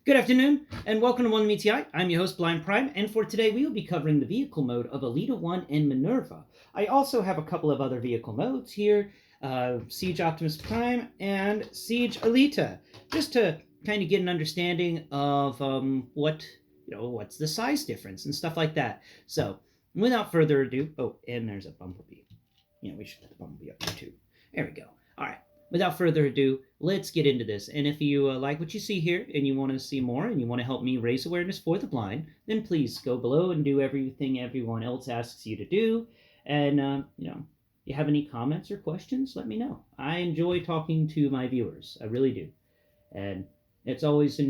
Good afternoon, and welcome to 1METI. I'm your host, Blind Prime, and for today we will be covering the vehicle mode of Alita-1 and Minerva. I also have a couple of other vehicle modes here, Siege Optimus Prime and Siege Alita, just to kind of get an understanding of what's the size difference and stuff like that. So, without further ado, oh, and there's a Bumblebee. We should put the Bumblebee up there too. There we go. All right. Without further ado, let's get into this. And if you like what you see here and you want to see more and you want to help me raise awareness for the blind, then please go below and do everything everyone else asks you to do. And, you have any comments or questions, let me know. I enjoy talking to my viewers. I really do. And it's always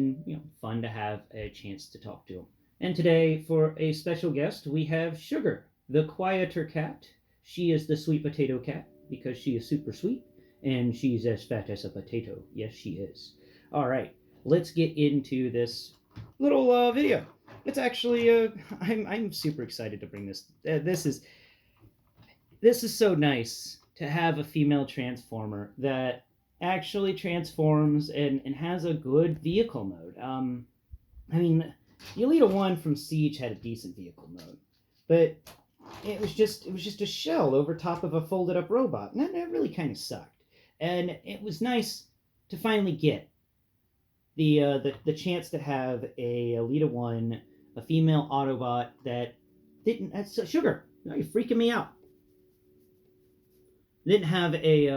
fun to have a chance to talk to them. And today, for a special guest, we have Sugar, the quieter cat. She is the sweet potato cat because she is super sweet. And she's as fat as a potato. Yes, she is. All right, let's get into this little video. It's actually, I'm super excited to bring this. This is so nice to have a female Transformer that actually transforms and has a good vehicle mode. The Alita-1 from Siege had a decent vehicle mode, but it was just a shell over top of a folded up robot, and that really kind of sucked. And it was nice to finally get the chance to have a Alita-1, a female Autobot that didn't... That's Sugar! No, you're freaking me out. Didn't have a...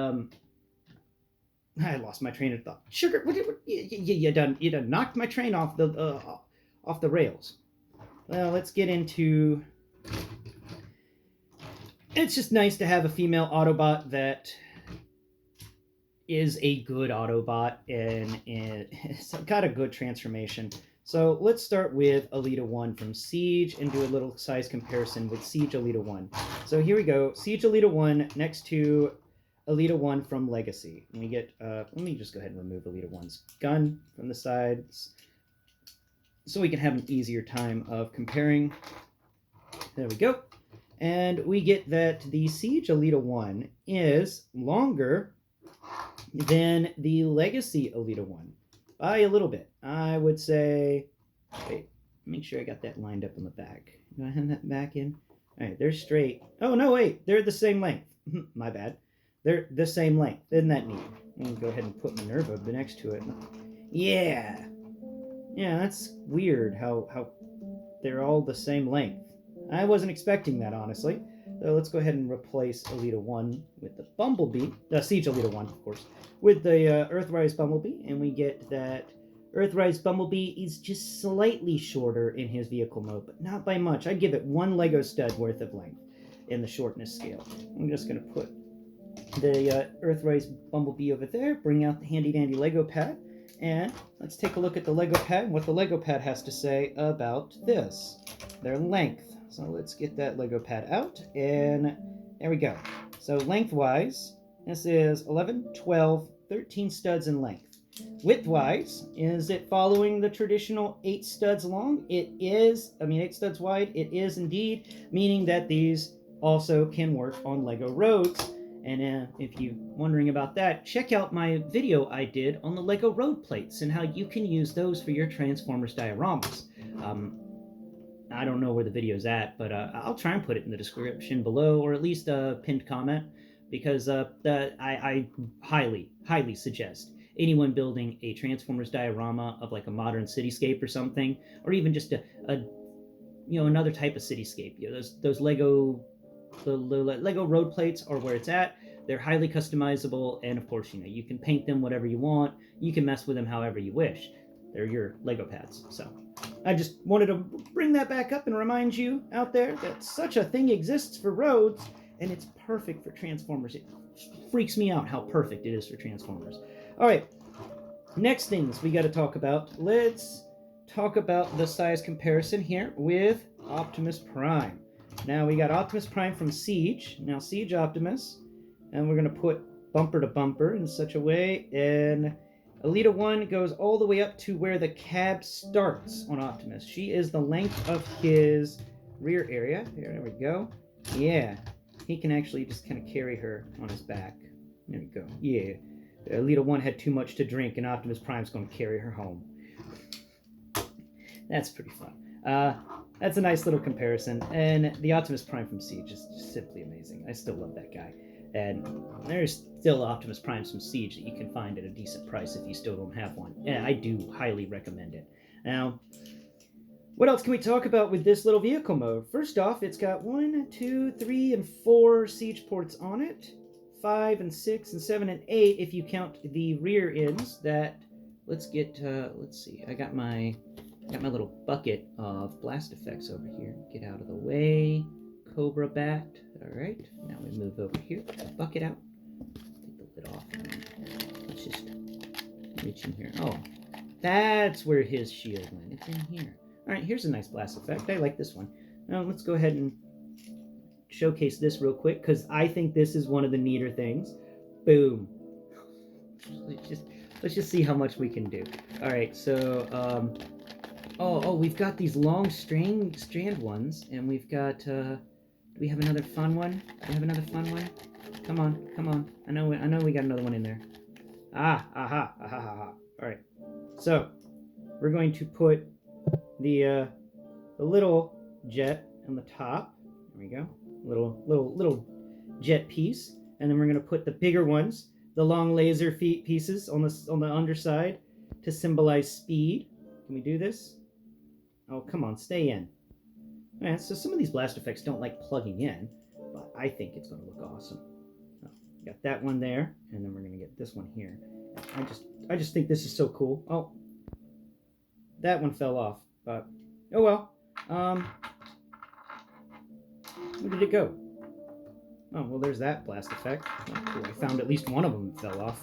I lost my train of thought. Sugar, you done knocked my train off the rails. Well, let's get into... It's just nice to have a female Autobot that is a good Autobot and it's got a good transformation. So let's start with Alita-1 from Siege and do a little size comparison with Siege Alita-1. So here we go, Siege Alita-1 next to Alita-1 from Legacy. And we get, let me just go ahead and remove Alita-1's gun from the sides so we can have an easier time of comparing. There we go. And we get that the Siege Alita-1 is longer than the Legacy Alita-1 by a little bit. I would say, wait, make sure I got that lined up in the back. Do I have that back in? All right, they're straight. Oh, no, wait, they're the same length. My bad. They're the same length. Isn't that neat? I'm going to go ahead and put Minerva next to it. Yeah. Yeah, that's weird how they're all the same length. I wasn't expecting that, honestly. So let's go ahead and replace Alita-1 with the Bumblebee. Siege Alita-1, of course. With the Earthrise Bumblebee. And we get that Earthrise Bumblebee is just slightly shorter in his vehicle mode, but not by much. I'd give it one Lego stud worth of length in the shortness scale. I'm just going to put the Earthrise Bumblebee over there. Bring out the handy-dandy Lego pad. And let's take a look at the Lego pad and what the Lego pad has to say about this. Their length. So let's get that Lego pad out, and there we go. So lengthwise, this is 11, 12, 13 studs in length. Widthwise, is it following the traditional 8 studs long? It is, 8 studs wide, it is indeed, meaning that these also can work on Lego roads. And if you're wondering about that, check out my video I did on the Lego road plates and how you can use those for your Transformers dioramas. I don't know where the video's at, but I'll try and put it in the description below, or at least a pinned comment, because I highly suggest anyone building a Transformers diorama of like a modern cityscape or something, or even just another type of cityscape. Those Lego road plates are where it's at. They're highly customizable, and of course, you can paint them whatever you want. You can mess with them however you wish. They're your Lego pads, so. I just wanted to bring that back up and remind you out there that such a thing exists for roads, and it's perfect for Transformers. It freaks me out how perfect it is for Transformers. All right, next things we got to talk about. Let's talk about the size comparison here with Optimus Prime. Now we got Optimus Prime from Siege. Now Siege Optimus, and we're going to put bumper to bumper in such a way, and Alita-1 goes all the way up to where the cab starts on Optimus. She is the length of his rear area. There we go. Yeah. He can actually just kind of carry her on his back. There we go. Yeah. Alita-1 had too much to drink, and Optimus Prime's going to carry her home. That's pretty fun. That's a nice little comparison. And the Optimus Prime from Siege is just simply amazing. I still love that guy. And there's still Optimus Primes from Siege that you can find at a decent price if you still don't have one. And I do highly recommend it. Now, what else can we talk about with this little vehicle mode? First off, it's got 1, 2, 3, and 4 Siege ports on it. 5 and 6 and 7 and 8 if you count the rear ends. That let's see. I got my little bucket of blast effects over here. Get out of the way. Cobra Bat. All right. Now we move over here. Get the bucket out. Take the lid off. Let's just reach in here. Oh, that's where his shield went. It's in here. All right. Here's a nice blast effect. I like this one. Now let's go ahead and showcase this real quick because I think this is one of the neater things. Boom. Let's just see how much we can do. All right. So we've got these long strand ones, and we've got, do we have another fun one? Do we have another fun one? Come on. I know we got another one in there. Aha. All right. So, we're going to put the little jet on the top. There we go. Little jet piece. And then we're going to put the bigger ones, the long laser feet pieces on the underside to symbolize speed. Can we do this? Oh, come on, stay in. Yeah, so some of these blast effects don't like plugging in, but I think it's going to look awesome. So, got that one there, and then we're going to get this one here. I just think this is so cool. Oh, that one fell off, but oh well. Where did it go? Oh, well, there's that blast effect. Oh, cool. I found at least one of them fell off,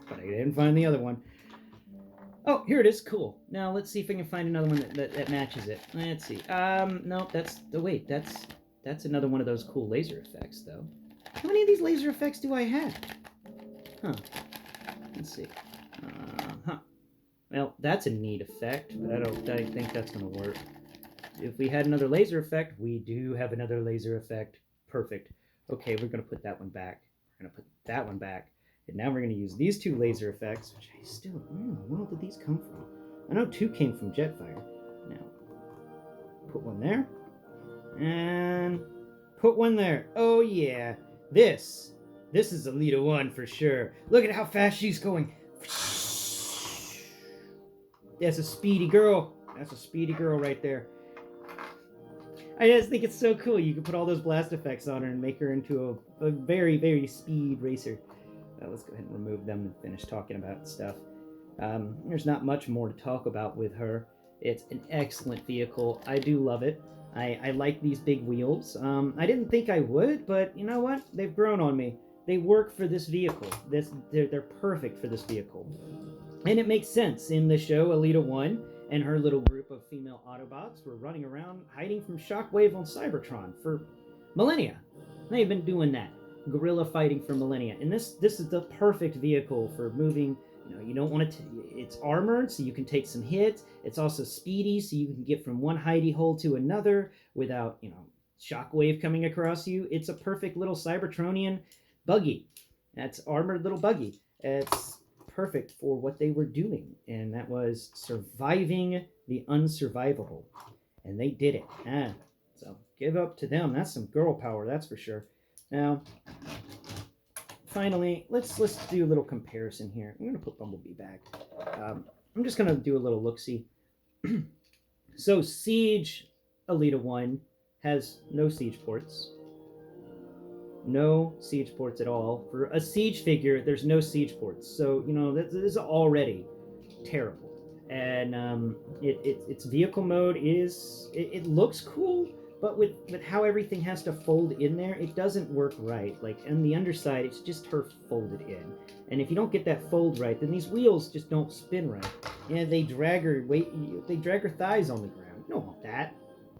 but I didn't find the other one. Oh, here it is. Cool. Now let's see if I can find another one that matches it. Let's see. No, that's another one of those cool laser effects, though. How many of these laser effects do I have? Huh. Let's see. Well, that's a neat effect, but I think that's going to work. If we had another laser effect, we do have another laser effect. Perfect. Okay, we're going to put that one back. We're going to put that one back. And now we're going to use these two laser effects, which I still, where in the world did these come from? I know two came from Jetfire. Now, put one there. And put one there. Oh, yeah. This is Alita-1 for sure. Look at how fast she's going. That's a speedy girl. That's a speedy girl right there. I just think it's so cool. You can put all those blast effects on her and make her into a very, very speed racer. Let's go ahead and remove them and finish talking about stuff. There's not much more to talk about with her. It's an excellent vehicle. I do love it. I like these big wheels. I didn't think I would, but you know what? They've grown on me. They work for this vehicle. They're perfect for this vehicle. And it makes sense. In the show, Alita-1 and her little group of female Autobots were running around hiding from Shockwave on Cybertron for millennia. They've been doing that. Guerrilla fighting for millennia. And this is the perfect vehicle for moving. You don't want to... It's armored, so you can take some hits. It's also speedy, so you can get from one hidey hole to another without, Shockwave coming across you. It's a perfect little Cybertronian buggy. That's armored little buggy. It's perfect for what they were doing, and that was surviving the unsurvivable. And they did it. So give up to them. That's some girl power, that's for sure. Now, finally, let's do a little comparison here. I'm going to put Bumblebee back. I'm just going to do a little look-see. So, Siege Alita-1 has no Siege ports. No Siege ports at all. For a Siege figure, there's no Siege ports. So, this is already terrible. And its vehicle mode is... It looks cool, but with how everything has to fold in there, it doesn't work right. Like, on the underside, it's just her folded in. And if you don't get that fold right, then these wheels just don't spin right. They drag her thighs on the ground. You don't want that.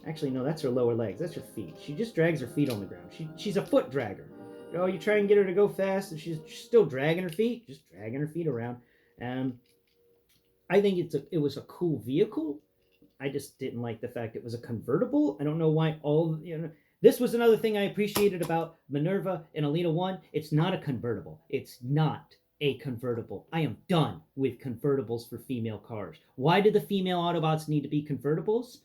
Actually, no, that's her lower legs. That's her feet. She just drags her feet on the ground. She's a foot dragger. You try and get her to go fast, and she's still dragging her feet. Just dragging her feet around. I think it was a cool vehicle. I just didn't like the fact it was a convertible. I don't know why This was another thing I appreciated about Minerva and Alita-1. It's not a convertible. It's not a convertible. I am done with convertibles for female cars. Why do the female Autobots need to be convertibles?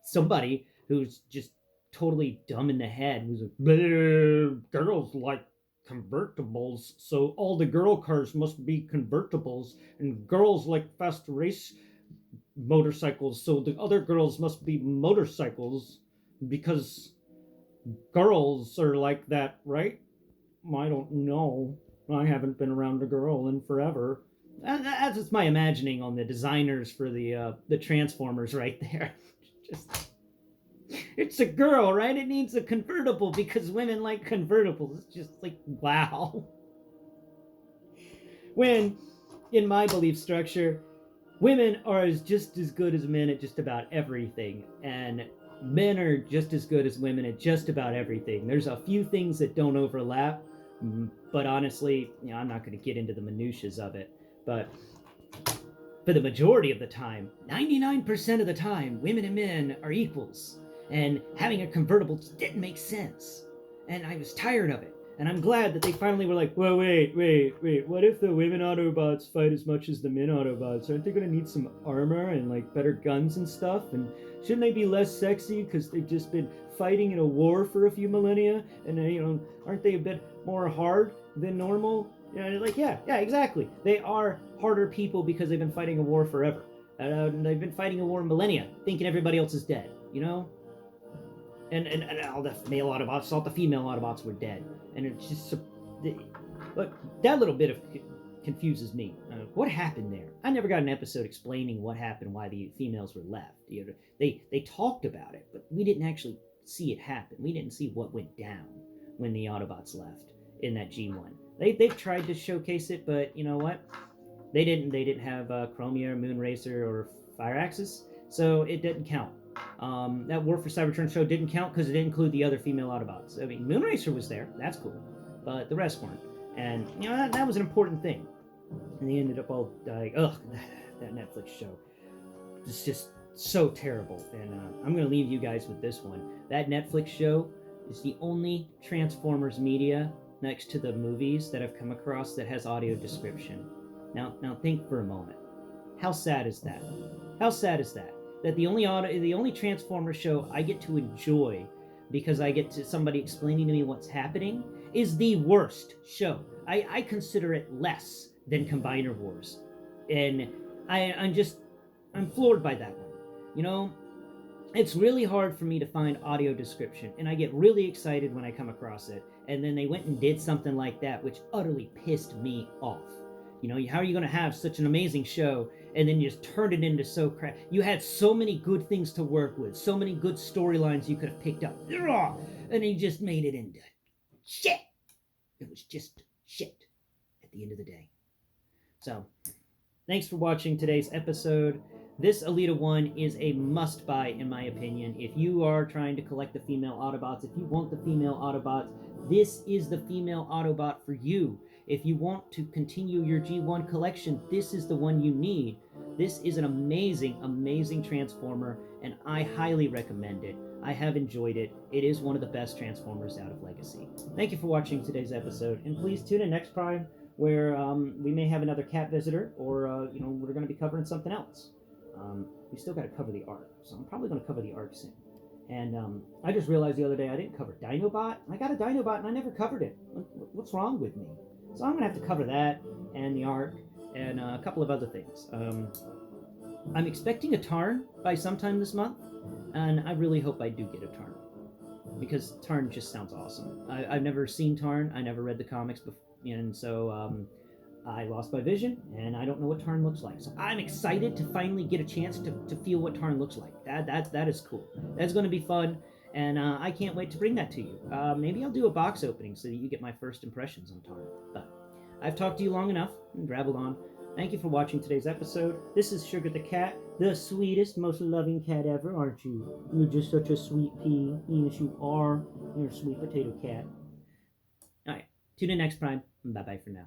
Somebody who's just totally dumb in the head was like, girls like convertibles, so all the girl cars must be convertibles, and girls like fast race motorcycles, so the other girls must be motorcycles because girls are like that, right? I don't know. I haven't been around a girl in forever. That's just my imagining on the designers for the Transformers right there. Just, it's a girl, right? It needs a convertible because women like convertibles. It's just like, wow. When, in my belief structure, women are just as good as men at just about everything, and men are just as good as women at just about everything. There's a few things that don't overlap, but honestly, I'm not going to get into the minutiae of it. But for the majority of the time, 99% of the time, women and men are equals. And having a convertible just didn't make sense. And I was tired of it. And I'm glad that they finally were like, well, wait. What if the women Autobots fight as much as the men Autobots? Aren't they going to need some armor and, like, better guns and stuff? And shouldn't they be less sexy because they've just been fighting in a war for a few millennia? And, aren't they a bit more hard than normal? Yeah, exactly. They are harder people because they've been fighting a war forever. They've been fighting a war millennia, thinking everybody else is dead, And all the male Autobots thought the female Autobots were dead. And it's just... Look, that little bit of confuses me. What happened there? I never got an episode explaining what happened, why the females were left. They talked about it, but we didn't actually see it happen. We didn't see what went down when the Autobots left in that G1. They've tried to showcase it, but you know what? They didn't have Chromia, Moonracer, or Fire Axis, so it didn't count. That War for Cybertron show didn't count because it didn't include the other female Autobots. I mean, Moonracer was there, that's cool, but the rest weren't. And that was an important thing. And they ended up all dying. Ugh, that Netflix show. It's just so terrible. And I'm going to leave you guys with this one. That Netflix show is the only Transformers media next to the movies that I've come across that has audio description. Now think for a moment. How sad is that? How sad is that? That the only Transformers show I get to enjoy because I get to somebody explaining to me what's happening is the worst show. I consider it less than Combiner Wars. And I'm floored by that one. It's really hard for me to find audio description, and I get really excited when I come across it. And then they went and did something like that, which utterly pissed me off. How are you going to have such an amazing show and then you just turned it into so crap? You had so many good things to work with, so many good storylines you could have picked up, and he just made it into shit. It was just shit at the end of the day. So, thanks for watching today's episode. This Alita-1 is a must-buy, in my opinion. If you are trying to collect the female Autobots, if you want the female Autobots, this is the female Autobot for you. If you want to continue your G1 collection, this is the one you need. This is an amazing, amazing Transformer, and I highly recommend it. I have enjoyed it. It is one of the best Transformers out of Legacy. Thank you for watching today's episode, and please tune in next Prime, where we may have another cat visitor, or we're going to be covering something else. We still got to cover the arc, so I'm probably going to cover the arc soon. And I just realized the other day I didn't cover Dinobot. I got a Dinobot and I never covered it. What's wrong with me? So I'm going to have to cover that and the arc and a couple of other things. I'm expecting a Tarn by sometime this month, and I really hope I do get a Tarn, because Tarn just sounds awesome. I've never seen Tarn. I never read the comics before, and so I lost my vision, and I don't know what Tarn looks like. So I'm excited to finally get a chance to feel what Tarn looks like. That is cool. That's going to be fun, and I can't wait to bring that to you. Maybe I'll do a box opening so that you get my first impressions on Tarn. But I've talked to you long enough and rabbled on. Thank you for watching today's episode. This is Sugar the Cat, the sweetest, most loving cat ever, aren't you? You're just such a sweet pea. Yes, you are. You're a sweet potato cat. All right. Tune in next Prime. Bye-bye for now.